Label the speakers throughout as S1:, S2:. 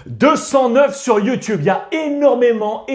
S1: 209 sur YouTube. Il y a énormément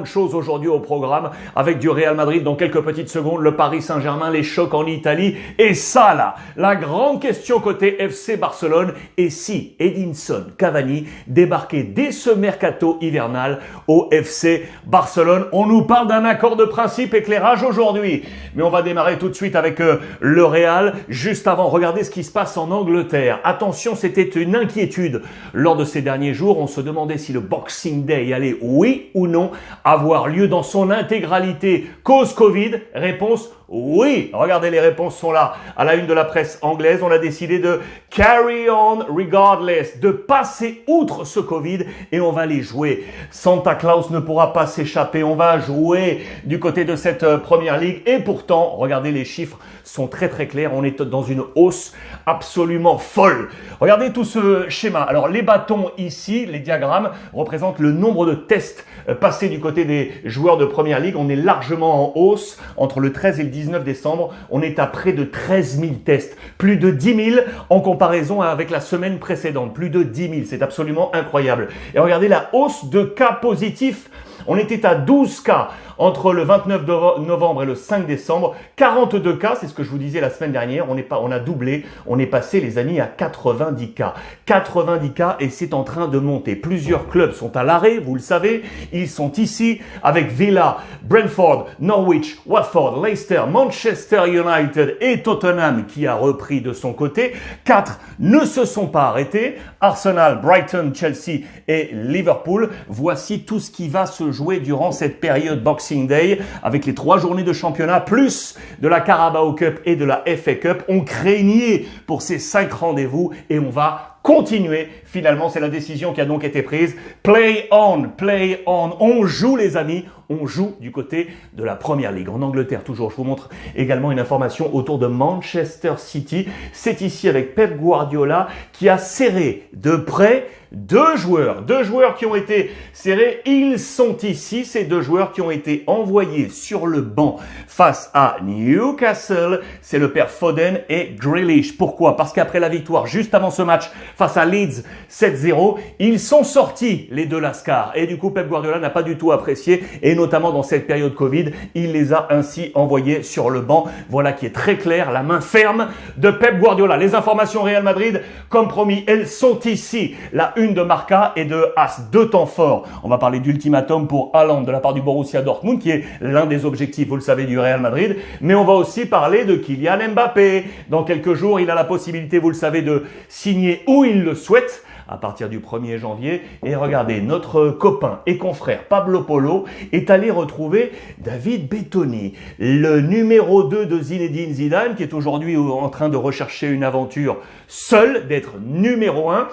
S1: de choses aujourd'hui au programme avec du Real Madrid dans quelques petites secondes, le Paris Saint-Germain, les chocs en Italie et ça là, la grande question côté FC Barcelone et si Edinson Cavani débarquait dès ce mercato hivernal au FC Barcelone. On nous parle d'un accord de principe éclairage aujourd'hui, mais on va démarrer tout de suite avec le Real. Juste avant, regardez ce qui se passe en Angleterre. Attention, c'était une inquiétude lors de ces derniers jours. On se demandait si le Boxing Day allait, oui ou non, avoir lieu dans son intégralité cause Covid. Réponse oui. Regardez, les réponses sont là. À la une de la presse anglaise, on a décidé de carry on regardless, de passer outre ce Covid et on va les jouer. Santa Claus ne pourra pas s'échapper. On va jouer du côté de cette première ligue et pourtant, regardez, les chiffres sont très clairs. On est dans une hausse absolument folle. Regardez tout ce schéma. Alors, les bâtons ici, les diagrammes, représentent le nombre de tests passés du côté des joueurs de première ligue. On est largement en hausse entre le 13 et le 19 décembre. On est à près de 13 000 tests. Plus de 10 000 en comparaison avec la semaine précédente. Plus de 10 000. C'est absolument incroyable. Et regardez la hausse de cas positifs. On était à 12 cas entre le 29 novembre et le 5 décembre. 42 cas, c'est ce que je vous disais la semaine dernière. On a doublé. On est passé, les amis, à 90 cas. 90 cas et c'est en train de monter. Plusieurs clubs sont à l'arrêt, vous le savez. Ils sont ici avec Villa, Brentford, Norwich, Watford, Leicester, Manchester United et Tottenham qui a repris de son côté. 4 ne se sont pas arrêtés. Arsenal, Brighton, Chelsea et Liverpool. Voici tout ce qui va se jouer durant cette période Boxing Day avec les 3 journées de championnat plus de la Carabao Cup et de la FA Cup. On craignait pour ces 5 rendez-vous et on va continuer. Finalement, c'est la décision qui a donc été prise. Play on, play on. On joue, les amis. On joue du côté de la Première Ligue. En Angleterre, toujours, je vous montre également une information autour de Manchester City. C'est ici avec Pep Guardiola qui a serré de près deux joueurs qui ont été serrés. Ils sont ici, ces 2 joueurs qui ont été envoyés sur le banc face à Newcastle. C'est le père Foden et Grealish. Pourquoi? Parce qu'après la victoire, juste avant ce match, face à Leeds 7-0, ils sont sortis, les 2 lascars. Et du coup, Pep Guardiola n'a pas du tout apprécié, et notamment dans cette période Covid, il les a ainsi envoyés sur le banc. Voilà qui est très clair, la main ferme de Pep Guardiola. Les informations Real Madrid, comme promis, elles sont ici. La une de Marca et de As, 2 temps forts. On va parler d'ultimatum pour Haaland de la part du Borussia Dortmund, qui est l'un des objectifs, vous le savez, du Real Madrid. Mais on va aussi parler de Kylian Mbappé. Dans quelques jours, il a la possibilité, vous le savez, de signer où il le souhaite à partir du 1er janvier. Et regardez, notre copain et confrère Pablo Polo est allé retrouver David Bettoni, le numéro 2 de Zinedine Zidane, qui est aujourd'hui en train de rechercher une aventure seul, d'être numéro 1.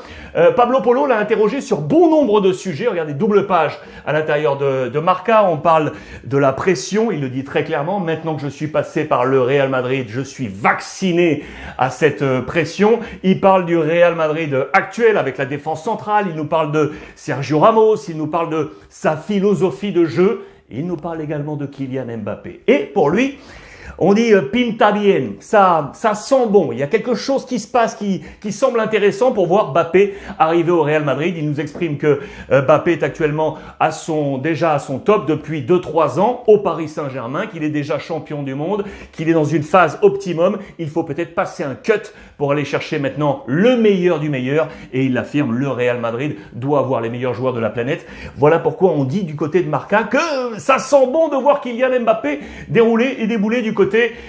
S1: Pablo Polo l'a interrogé sur bon nombre de sujets. Regardez, double page à l'intérieur de Marca. On parle de la pression, il le dit très clairement. Maintenant que je suis passé par le Real Madrid, je suis vacciné à cette pression. Il parle du Real Madrid actuel avec la défense centrale, il nous parle de Sergio Ramos, il nous parle de sa philosophie de jeu, il nous parle également de Kylian Mbappé. Et pour lui, on dit pinta bien, ça sent bon. Il y a quelque chose qui se passe qui semble intéressant pour voir Mbappé arriver au Real Madrid. Il nous exprime que Mbappé est actuellement déjà à son top depuis 2-3 ans au Paris Saint-Germain, qu'il est déjà champion du monde, qu'il est dans une phase optimum. Il faut peut-être passer un cut pour aller chercher maintenant le meilleur du meilleur. Et il affirme, le Real Madrid doit avoir les meilleurs joueurs de la planète. Voilà pourquoi on dit du côté de Marca que ça sent bon de voir Kylian Mbappé dérouler et débouler du côté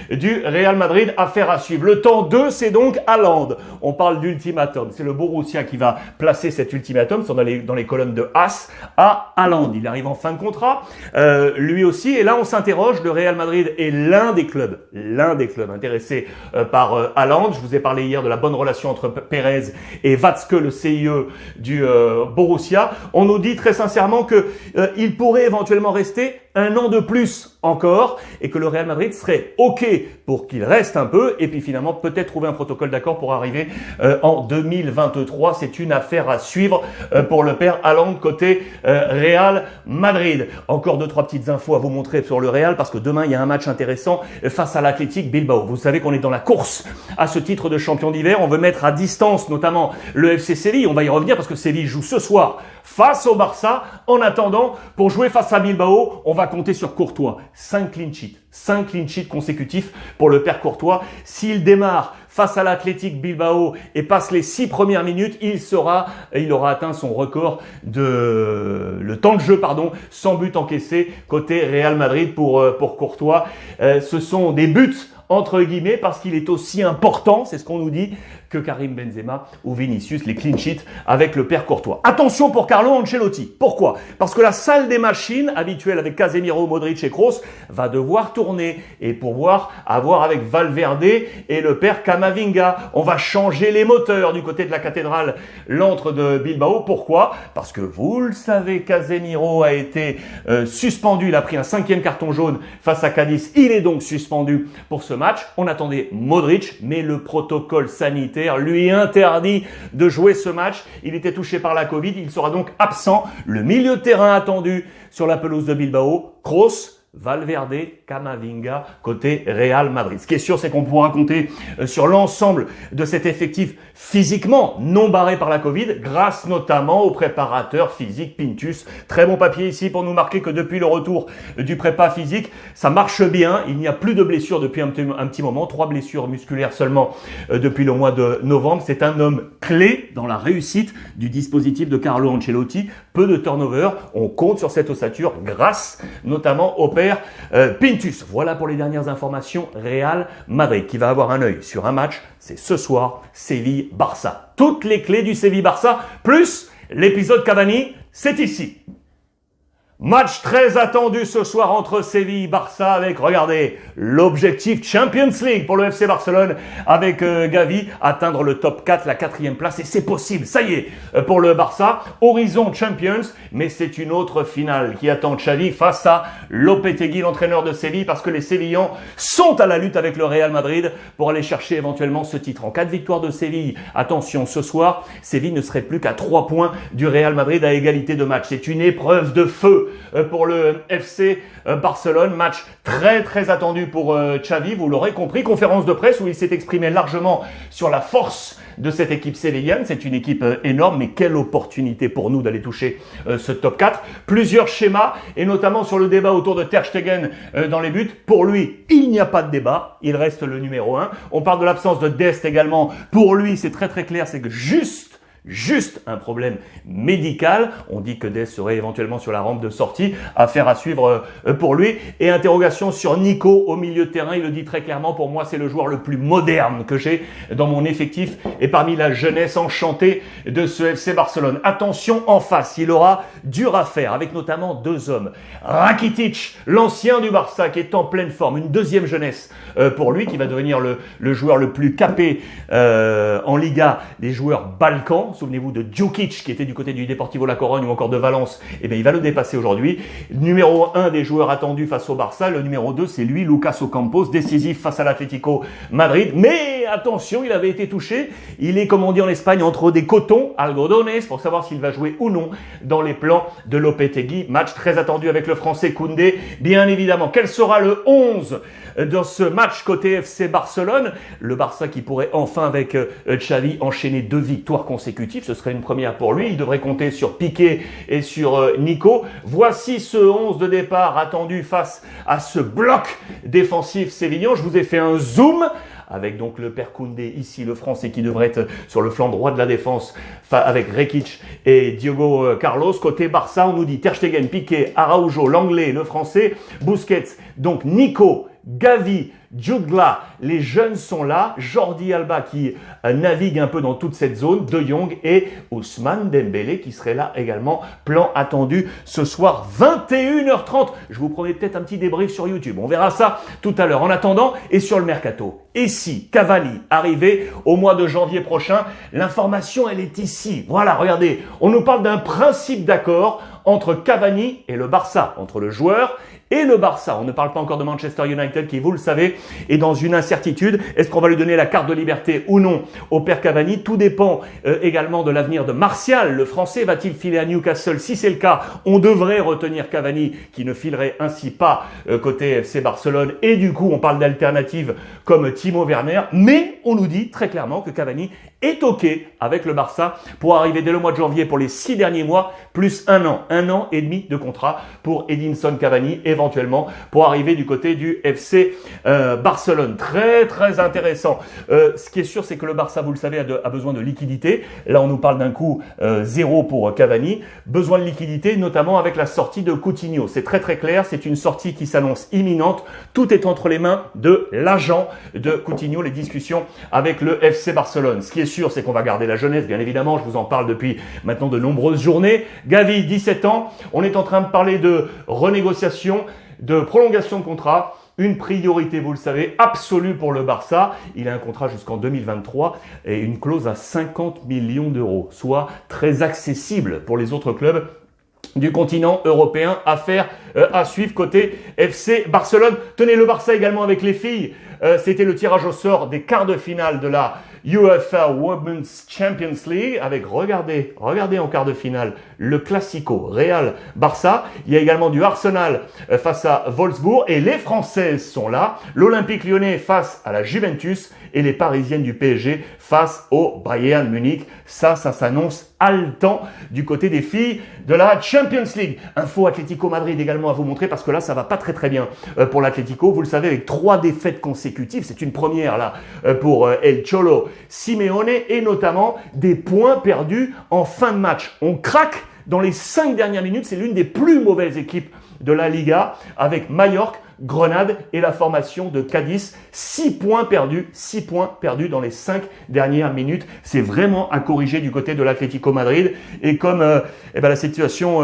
S1: du Real Madrid. Affaire à suivre. Le temps 2, c'est donc Haaland. On parle d'ultimatum. C'est le Borussia qui va placer cet ultimatum. C'est dans les colonnes de As à Haaland. Il arrive en fin de contrat, lui aussi. Et là, on s'interroge. Le Real Madrid est l'un des clubs intéressés par Haaland. Je vous ai parlé hier de la bonne relation entre Perez et Watzke, le CIE du Borussia. On nous dit très sincèrement que il pourrait éventuellement rester un an de plus encore et que le Real Madrid serait OK pour qu'il reste un peu et puis finalement peut-être trouver un protocole d'accord pour arriver en 2023. C'est une affaire à suivre pour le père Haaland côté Real Madrid. Encore 2-3 petites infos à vous montrer sur le Real parce que demain il y a un match intéressant face à l'Athletic Bilbao. Vous savez qu'on est dans la course à ce titre de champion d'hiver. On veut mettre à distance notamment le FC Séville. On va y revenir parce que Séville joue ce soir face au Barça. En attendant, pour jouer face à Bilbao, on va compter sur Courtois. 5 clean sheets consécutifs pour le père Courtois. S'il démarre face à l'Athletic Bilbao et passe les 6 premières minutes, il aura atteint son record le temps de jeu, sans but encaissé côté Real Madrid pour Courtois. Ce sont des buts entre guillemets, parce qu'il est aussi important, c'est ce qu'on nous dit, que Karim Benzema ou Vinicius, les clean sheets avec le père Courtois. Attention pour Carlo Ancelotti. Pourquoi? Parce que la salle des machines, habituelle avec Casemiro, Modric et Kroos, va devoir tourner et pouvoir avoir avec Valverde et le père Camavinga. On va changer les moteurs du côté de la cathédrale, l'antre de Bilbao. Pourquoi? Parce que vous le savez, Casemiro a été suspendu. Il a pris un 5e carton jaune face à Cadiz. Il est donc suspendu pour ce match. On attendait Modric, mais le protocole sanitaire lui interdit de jouer ce match. Il était touché par la Covid. Il sera donc absent. Le milieu de terrain attendu sur la pelouse de Bilbao, Kroos, Valverde, Camavinga, côté Real Madrid. Ce qui est sûr, c'est qu'on pourra compter sur l'ensemble de cet effectif physiquement non barré par la Covid, grâce notamment au préparateur physique Pintus. Très bon papier ici pour nous marquer que depuis le retour du prépa physique, ça marche bien. Il n'y a plus de blessures depuis un petit moment. 3 blessures musculaires seulement depuis le mois de novembre. C'est un homme clé dans la réussite du dispositif de Carlo Ancelotti. Peu de turnover. On compte sur cette ossature grâce notamment au père Pintus. Voilà pour les dernières informations. Real Madrid qui va avoir un œil sur un match. C'est ce soir, Séville-Barça. Toutes les clés du Séville-Barça, plus l'épisode Cavani, c'est ici. Match très attendu ce soir entre Séville et Barça avec, regardez, l'objectif Champions League pour le FC Barcelone avec Gavi, atteindre le top 4, la 4e place et c'est possible, ça y est, pour le Barça. Horizon Champions, mais c'est une autre finale qui attend Xavi face à Lopetegui, l'entraîneur de Séville, parce que les Sévillans sont à la lutte avec le Real Madrid pour aller chercher éventuellement ce titre. En cas de victoire de Séville, attention, ce soir, Séville ne serait plus qu'à 3 points du Real Madrid à égalité de match. C'est une épreuve de feu pour le FC Barcelone. Match très très attendu pour Xavi, vous l'aurez compris. Conférence de presse où il s'est exprimé largement sur la force de cette équipe sévillaine. C'est une équipe énorme, mais quelle opportunité pour nous d'aller toucher ce top 4. Plusieurs schémas, et notamment sur le débat autour de Ter Stegen dans les buts. Pour lui, il n'y a pas de débat, il reste le numéro 1. On parle de l'absence de Dest également. Pour lui, c'est très très clair, c'est que juste un problème médical. On dit que Dest serait éventuellement sur la rampe de sortie. Affaire à suivre pour lui. Et interrogation sur Nico au milieu de terrain. Il le dit très clairement. Pour moi, c'est le joueur le plus moderne que j'ai dans mon effectif et parmi la jeunesse enchantée de ce FC Barcelone. Attention en face. Il aura dur à faire avec notamment 2 hommes. Rakitic, l'ancien du Barça qui est en pleine forme. Une 2e jeunesse pour lui qui va devenir le joueur le plus capé en Liga des joueurs balkans. Souvenez-vous de Djukic qui était du côté du Deportivo La Corogne ou encore de Valence. Eh bien, il va le dépasser aujourd'hui. Numéro 1 des joueurs attendus face au Barça. Le numéro 2, c'est lui, Lucas Ocampos, décisif face à l'Atlético Madrid. Mais attention, il avait été touché. Il est, comme on dit en Espagne, entre des cotons, algodones, pour savoir s'il va jouer ou non dans les plans de Lopetegui. Match très attendu avec le Français Koundé. Bien évidemment, quel sera le 11 dans ce match côté FC Barcelone? Le Barça qui pourrait enfin, avec Xavi, enchaîner 2 victoires consécutives. Ce serait une première pour lui. Il devrait compter sur Piqué et sur Nico. Voici ce 11 de départ attendu face à ce bloc défensif sévillan. Je vous ai fait un zoom avec donc le père Koundé ici, le Français qui devrait être sur le flanc droit de la défense avec Rekic et Diogo Carlos. Côté Barça, on nous dit Ter Stegen, Piqué, Araujo, l'Anglais, le Français, Busquets, donc Nico, Gavi, Jugla, les jeunes sont là. Jordi Alba qui navigue un peu dans toute cette zone. De Jong et Ousmane Dembélé qui serait là également. Plan attendu ce soir 21h30. Je vous promets peut-être un petit débrief sur YouTube. On verra ça tout à l'heure. En attendant, et sur le mercato. Et si Cavani arrivait au mois de janvier prochain, l'information elle est ici. Voilà, regardez. On nous parle d'un principe d'accord entre Cavani et le Barça, entre le joueur et le Barça. On ne parle pas encore de Manchester United qui, vous le savez, est dans une incertitude. Est-ce qu'on va lui donner la carte de liberté ou non au père Cavani? Tout dépend également de l'avenir de Martial. Le Français va-t-il filer à Newcastle? Si c'est le cas, on devrait retenir Cavani qui ne filerait ainsi pas côté FC Barcelone. Et du coup, on parle d'alternatives comme Timo Werner. Mais on nous dit très clairement que Cavani est OK avec le Barça pour arriver dès le mois de janvier pour les 6 derniers mois, plus un an et demi de contrat pour Edinson Cavani, éventuellement pour arriver du côté du FC Barcelone. Très très intéressant. Ce qui est sûr, c'est que le Barça, vous le savez, a besoin de liquidité. Là, on nous parle d'un coût zéro pour Cavani. Besoin de liquidité, notamment avec la sortie de Coutinho. C'est très très clair, c'est une sortie qui s'annonce imminente. Tout est entre les mains de l'agent de Coutinho, les discussions avec le FC Barcelone. Ce qui est sûr, c'est qu'on va garder la jeunesse, bien évidemment. Je vous en parle depuis maintenant de nombreuses journées. Gavi, 17 ans. On est en train de parler de renégociation, de prolongation de contrat. Une priorité, vous le savez, absolue pour le Barça. Il a un contrat jusqu'en 2023 et une clause à 50 millions d'euros, soit très accessible pour les autres clubs du continent européen. Affaire à suivre côté FC Barcelone. Tenez, le Barça également avec les filles. C'était le tirage au sort des quarts de finale de la UEFA Women's Champions League avec, regardez en quart de finale, le Classico Real Barça. Il y a également du Arsenal face à Wolfsburg et les Françaises sont là. L'Olympique Lyonnais face à la Juventus et les Parisiennes du PSG face au Bayern Munich. Ça s'annonce haletant du côté des filles de la Champions League. Info Atlético Madrid également à vous montrer parce que là, ça va pas très très bien pour l'Atlético. Vous le savez, avec 3 défaites consécutives. C'est une première là pour El Cholo Simeone et notamment des points perdus en fin de match. On craque dans les 5 dernières minutes. C'est l'une des plus mauvaises équipes de la Liga avec Mallorca, Grenade et la formation de Cadiz. 6 points perdus dans les 5 dernières minutes. C'est vraiment à corriger du côté de l'Atlético Madrid. Et comme la situation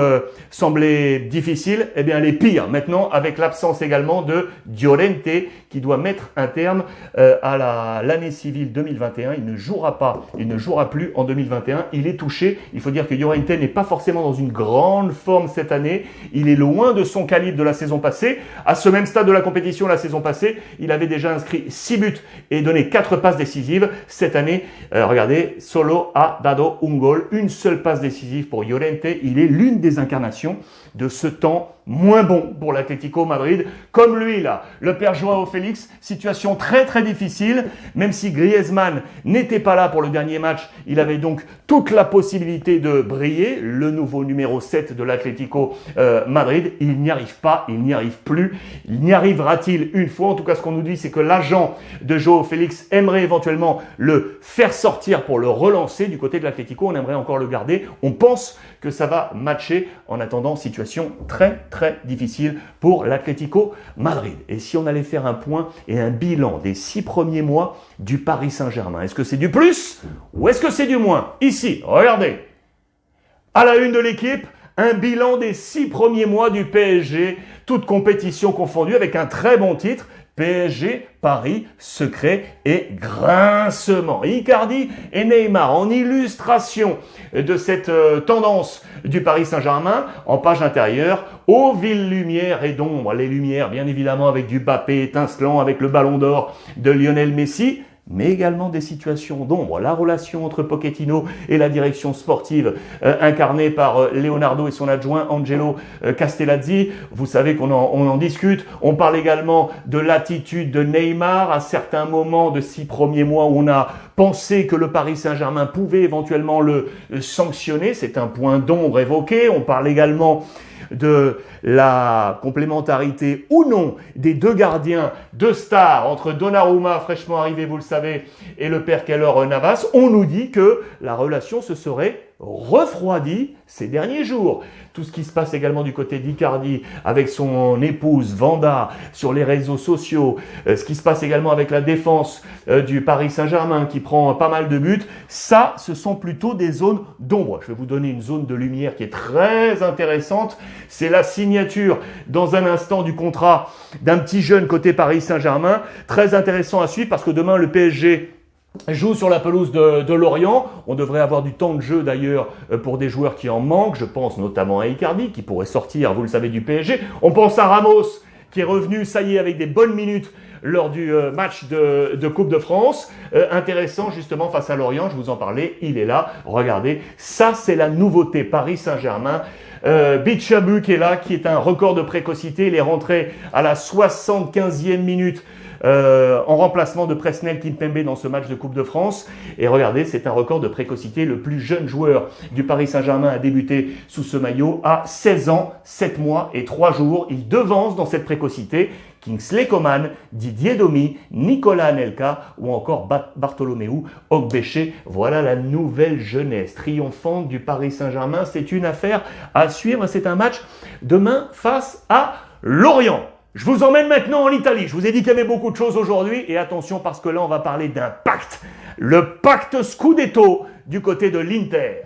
S1: semblait difficile, elle est pire maintenant avec l'absence également de Llorente qui doit mettre un terme à l'année civile 2021. Il ne jouera plus en 2021. Il est touché. Il faut dire que Llorente n'est pas forcément dans une grande forme cette année. Il est loin de son calibre de la saison passée. À ce même stade de la compétition la saison passée, il avait déjà inscrit 6 buts et donné 4 passes décisives. Cette année, regardez, solo ha dado un gol, une seule passe décisive pour Llorente. Il est l'une des incarnations de ce temps moins bon pour l'Atlético Madrid. Comme lui là, le père Joao Félix, situation très très difficile, même si Griezmann n'était pas là pour le dernier match, il avait donc toute la possibilité de briller, le nouveau numéro 7 de l'Atlético Madrid. Il n'y arrive pas, il n'y arrive plus. Il n'y arrivera-t-il une fois? En tout cas, ce qu'on nous dit, c'est que l'agent de Joao Félix aimerait éventuellement le faire sortir pour le relancer du côté de l'Atlético. On aimerait encore le garder. On pense que ça va matcher. En attendant, situation très très difficile pour l'Atlético Madrid. Et si on allait faire un point et un bilan des 6 premiers mois du Paris Saint-Germain, est-ce que c'est du plus ou est-ce que c'est du moins? Ici, regardez, à la une de l'équipe, un bilan des 6 premiers mois du PSG, toute compétition confondue, avec un très bon titre. PSG, Paris, secret et grincement. Icardi et Neymar en illustration de cette tendance du Paris Saint-Germain en page intérieure aux villes lumières et d'ombre. Les lumières, bien évidemment, avec du Mbappé étincelant, avec le ballon d'or de Lionel Messi, mais également des situations d'ombre. La relation entre Pochettino et la direction sportive incarnée par Leonardo et son adjoint Angelo Castellazzi. Vous savez qu'on en discute. On parle également de l'attitude de Neymar à certains moments de 6 premiers mois où on a pensé que le Paris Saint-Germain pouvait éventuellement le sanctionner. C'est un point d'ombre évoqué. On parle également de la complémentarité ou non des 2 gardiens de stars entre Donnarumma, fraîchement arrivé, vous le savez, et le père Keylor Navas. On nous dit que la relation se serait refroidie ces derniers jours. Tout ce qui se passe également du côté d'Icardi avec son épouse Vanda sur les réseaux sociaux, ce qui se passe également avec la défense du Paris Saint-Germain qui prend pas mal de buts, ça, ce sont plutôt des zones d'ombre. Je vais vous donner une zone de lumière qui est très intéressante. C'est la signature dans un instant du contrat d'un petit jeune côté Paris Saint-Germain. Très intéressant à suivre parce que demain, le PSG joue sur la pelouse de Lorient. On devrait avoir du temps de jeu d'ailleurs pour des joueurs qui en manquent. Je pense notamment à Icardi qui pourrait sortir, vous le savez, du PSG. On pense à Ramos qui est revenu, ça y est, avec des bonnes minutes lors du match de Coupe de France. Intéressant justement face à Lorient, je vous en parlais, il est là. Regardez, ça c'est la nouveauté Paris Saint-Germain. Bichabou qui est là, qui est un record de précocité. Il est rentré à la 75e minute en remplacement de Presnel Kimpembe dans ce match de Coupe de France. Et regardez, c'est un record de précocité. Le plus jeune joueur du Paris Saint-Germain a débuté sous ce maillot à 16 ans, 7 mois et 3 jours. Il devance dans cette précocité Kingsley Coman, Didier Domi, Nicolas Anelka ou encore Bartholoméu Ogbeche. Voilà la nouvelle jeunesse triomphante du Paris Saint-Germain. C'est une affaire à suivre. C'est un match demain face à Lorient. Je vous emmène maintenant en Italie. Je vous ai dit qu'il y avait beaucoup de choses aujourd'hui. Et attention parce que là, on va parler d'un pacte. Le pacte Scudetto du côté de l'Inter.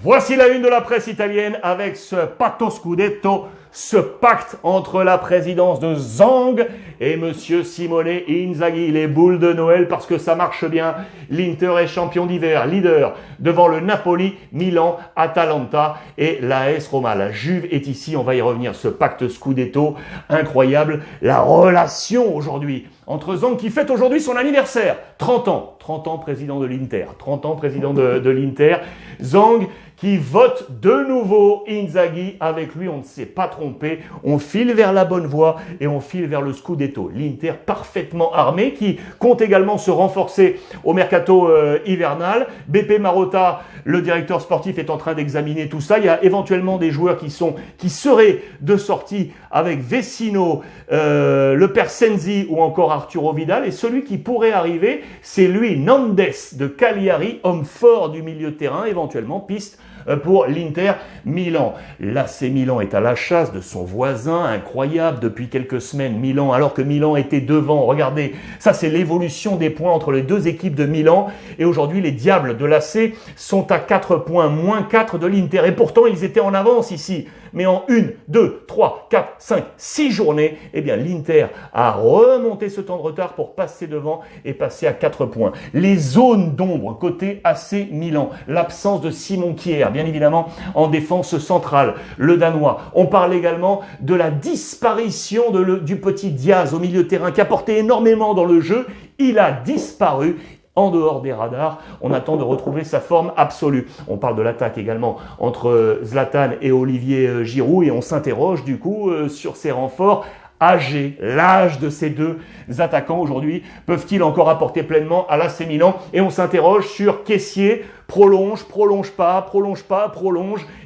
S1: Voici la une de la presse italienne avec ce patto Scudetto, ce pacte entre la présidence de Zhang et monsieur Simone Inzaghi. Les boules de Noël parce que ça marche bien. L'Inter est champion d'hiver, leader devant le Napoli, Milan, Atalanta et l'AS Roma. La Juve est ici, on va y revenir. Ce pacte Scudetto, incroyable. La relation aujourd'hui entre Zhang qui fête aujourd'hui son anniversaire. 30 ans président de l'Inter. 30 ans président de l'Inter. Zhang qui vote de nouveau Inzaghi. Avec lui, on ne s'est pas trompé. On file vers la bonne voie et on file vers le Scudetto. L'Inter parfaitement armé qui compte également se renforcer au mercato hivernal. Beppe Marotta, le directeur sportif, est en train d'examiner tout ça. Il y a éventuellement des joueurs qui seraient de sortie avec Vecino, le père Sensi ou encore Arturo Vidal. Et celui qui pourrait arriver, c'est lui, Nandes de Cagliari, homme fort du milieu de terrain, éventuellement piste pour l'Inter Milan. L'AC Milan est à la chasse de son voisin, incroyable depuis quelques semaines. Milan, alors que Milan était devant, regardez, ça c'est l'évolution des points entre les deux équipes de Milan. Et aujourd'hui, les Diables de l'AC sont à 4 points, moins 4 de l'Inter. Et pourtant, ils étaient en avance ici. Mais en 1, 2, 3, 4, 5, 6 journées, eh bien l'Inter a remonté ce temps de retard pour passer devant et passer à 4 points. Les zones d'ombre côté AC Milan, l'absence de Simon Kjær, bien évidemment en défense centrale, le Danois. On parle également de la disparition du petit Diaz au milieu de terrain qui apportait énormément dans le jeu. Il a disparu. En dehors des radars, on attend de retrouver sa forme absolue. On parle de l'attaque également entre Zlatan et Olivier Giroud et on s'interroge du coup sur ces renforts âgés. L'âge de ces deux attaquants aujourd'hui, peuvent-ils encore apporter pleinement à l'AC Milan? Et on s'interroge sur Kessié, prolonge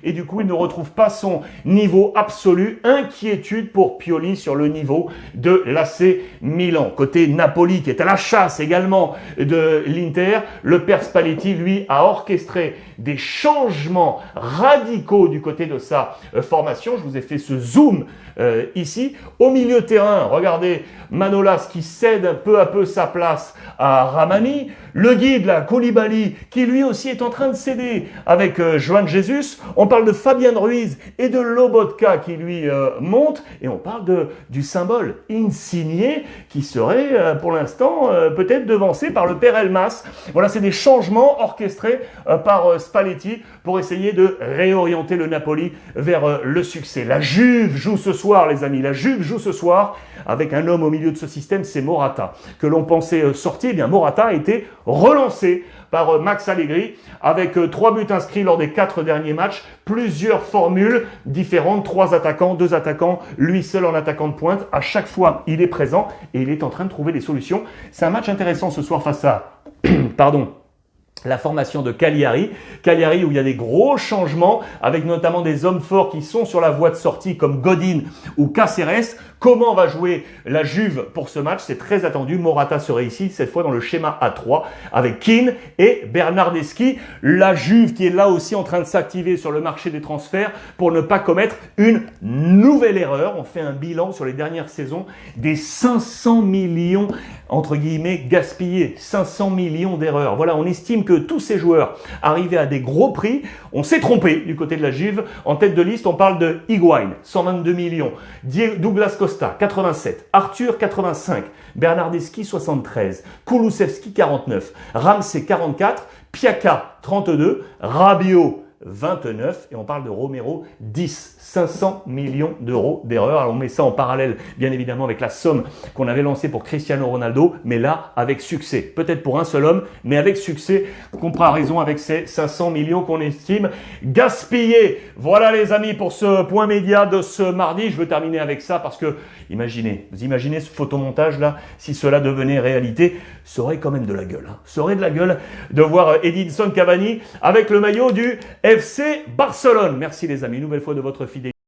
S1: et du coup il ne retrouve pas son niveau absolu. Inquiétude pour Pioli sur le niveau de l'AC Milan. Côté Napoli qui est à la chasse également de l'Inter, le père Spalletti lui a orchestré des changements radicaux du côté de sa formation. Je vous ai fait ce zoom ici. Au milieu de terrain, regardez Manolas qui cède peu à peu sa place à Ramani. Le guide, là, Koulibaly, qui lui aussi est en train de céder avec Juan Jesus. On parle de Fabian Ruiz et de Lobotka qui lui monte. Et on parle du symbole Insigne qui serait pour l'instant peut-être devancé par le père Elmas. Voilà, c'est des changements orchestrés par Spalletti pour essayer de réorienter le Napoli vers le succès. La Juve joue ce soir, les amis. La Juve joue ce soir avec un homme au milieu de ce système, c'est Morata. Que l'on pensait sorti, eh bien Morata a été relancé par Max Allegri avec 3 buts inscrits lors des 4 derniers matchs, plusieurs formules différentes, 3 attaquants, 2 attaquants, lui seul en attaquant de pointe. À chaque fois, il est présent et il est en train de trouver des solutions. C'est un match intéressant ce soir face à la formation de Cagliari où il y a des gros changements avec notamment des hommes forts qui sont sur la voie de sortie comme Godin ou Caceres. Comment va jouer la Juve pour ce match? C'est très attendu. Morata serait ici, cette fois dans le schéma A3 avec Keane et Bernardeschi. La Juve qui est là aussi en train de s'activer sur le marché des transferts pour ne pas commettre une nouvelle erreur. On fait un bilan sur les dernières saisons des 500 millions entre guillemets gaspillés. 500 millions d'erreurs. Voilà, on estime que que tous ces joueurs arrivaient à des gros prix. On s'est trompé du côté de la Juve. En tête de liste, on parle de Higuaín, 122 millions. Douglas Costa, 87. Arthur, 85. Bernardeschi, 73. Kulusevski, 49. Ramsey, 44. Piaka, 32. Rabiot, 29. Et on parle de Romero, 10. 500 millions d'euros d'erreur. Alors on met ça en parallèle, bien évidemment, avec la somme qu'on avait lancée pour Cristiano Ronaldo, mais là, avec succès. Peut-être pour un seul homme, mais avec succès. Comparaison avec ces 500 millions qu'on estime gaspillés. Voilà les amis pour ce point média de ce mardi. Je veux terminer avec ça parce que, vous imaginez ce photomontage-là, si cela devenait réalité, ça aurait quand même de la gueule. Ça aurait de la gueule de voir Edinson Cavani avec le maillot du FC Barcelone. Merci les amis, une nouvelle fois de votre fidélité.